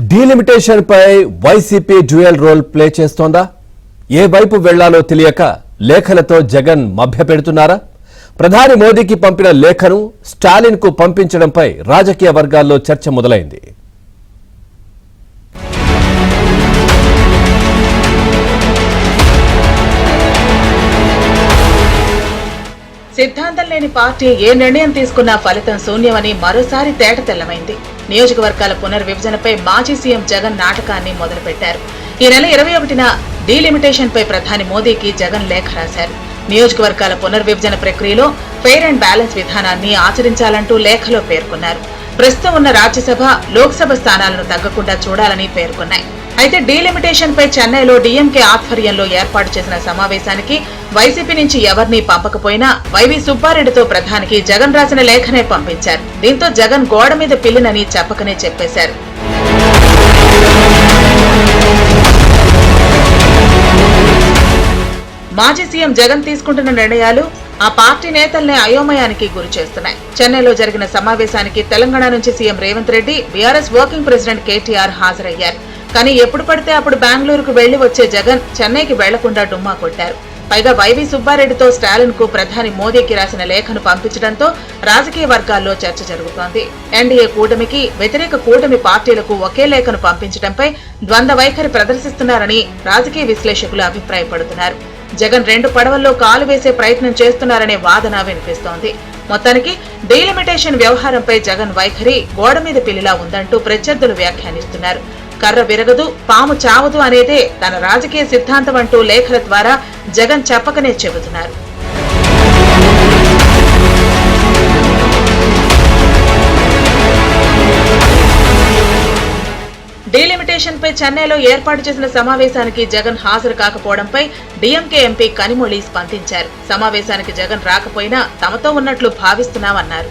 Delimitation పై YCP dual role play చేస్తోందా? ఏ వైపు వెళ్లాలో తెలియక లేఖలతో జగన్ మభ్యపెడుతున్నారా? ప్రధాని మోదీకి పంపిన లేఖను స్టాలిన్ కు పంపించడంపై రాజకీయ వర్గాల్లో చర్చ మొదలైంది. సిద్ధాంతం లేని పార్టీ ఏ నిర్ణయం తీసుకున్నా ఫలితం శూన్యమని మరోసారి తేటతెల్లమైంది. నియోజకవర్గాల పునర్విభజనపై మాజీ సీఎం జగన్ నాటకాన్ని మొదలుపెట్టారు. ఈ నెల 21న డీలిమిటేషన్ పై ప్రధాని మోదీకి జగన్ లేఖ రాశారు. నియోజకవర్గాల పునర్విభజన ప్రక్రియలో ఫెయిర్ అండ్ బ్యాలెన్స్ విధానాన్ని ఆచరించాలంటూ లేఖలో పేర్కొన్నారు. ప్రస్తుతం ఉన్న రాజ్యసభ, లోక్సభ స్థానాలను తగ్గకుండా చూడాలని పేర్కొన్నాయి. అయితే డీలిమిటేషన్ పై చెన్నైలో డీఎంకే ఆధ్వర్యంలో ఏర్పాటు చేసిన సమావేశానికి వైసీపీ నుంచి ఎవరినీ పంపకపోయినా వైవి సుబ్బారెడ్డితో ప్రధానికి జగన్ రాసిన లేఖనే పంపించారు. దీంతో జగన్ గోడ మీద పిల్లినని చెప్పకనే చెప్పేశారు. మాజీ సీఎం జగన్ తీసుకుంటున్న నిర్ణయాలు ఆ పార్టీ నేతల్ని అయోమయానికి గురి చేస్తున్నాయి. చెన్నైలో జరిగిన సమావేశానికి తెలంగాణ నుంచి CM Revanth Reddy, BRS working president KTR హాజరయ్యారు. కానీ ఎప్పుడు పడితే అప్పుడు బెంగళూరుకు వెళ్లి వచ్చే జగన్ చెన్నైకి వెళ్లకుండా డుమ్మా కొట్టారు. పైగా వైవి సుబ్బారెడ్డితో స్టాలిన్ కు ప్రధాని మోదీకి రాసిన లేఖను పంపించడంతో రాజకీయ వర్గాల్లో చర్చ జరుగుతోంది. ఎన్డీఏ కూటమికి వ్యతిరేక కూటమి పార్టీలకు ఒకే లేఖను పంపించడంపై ద్వంద్వ వైఖరి ప్రదర్శిస్తున్నారని రాజకీయ విశ్లేషకులు అభిప్రాయపడుతున్నారు. జగన్ 2 పడవల్లో కాలు వేసే ప్రయత్నం చేస్తున్నారనే వాదన వినిపిస్తోంది. మొత్తానికి డీలిమిటేషన్ వ్యవహారంపై జగన్ వైఖరి గోడ మీద పిల్లిలా ఉందంటూ ప్రత్యర్థులు వ్యాఖ్యానిస్తున్నారు. కర్ర విరగదు, పాము చావదు అనేదే తన రాజకీయ సిద్ధాంతం అంటూ లేఖల ద్వారా జగన్ చెప్పకనే చెబుతున్నారు. డీలిమిటేషన్ పై చెన్నైలో ఏర్పాటు చేసిన సమావేశానికి జగన్ హాజరు కాకపోవడంపై డీఎంకే ఎంపీ కనిమొళి స్పందించారు. సమావేశానికి జగన్ రాకపోయినా తమతో ఉన్నట్లు భావిస్తున్నామన్నారు.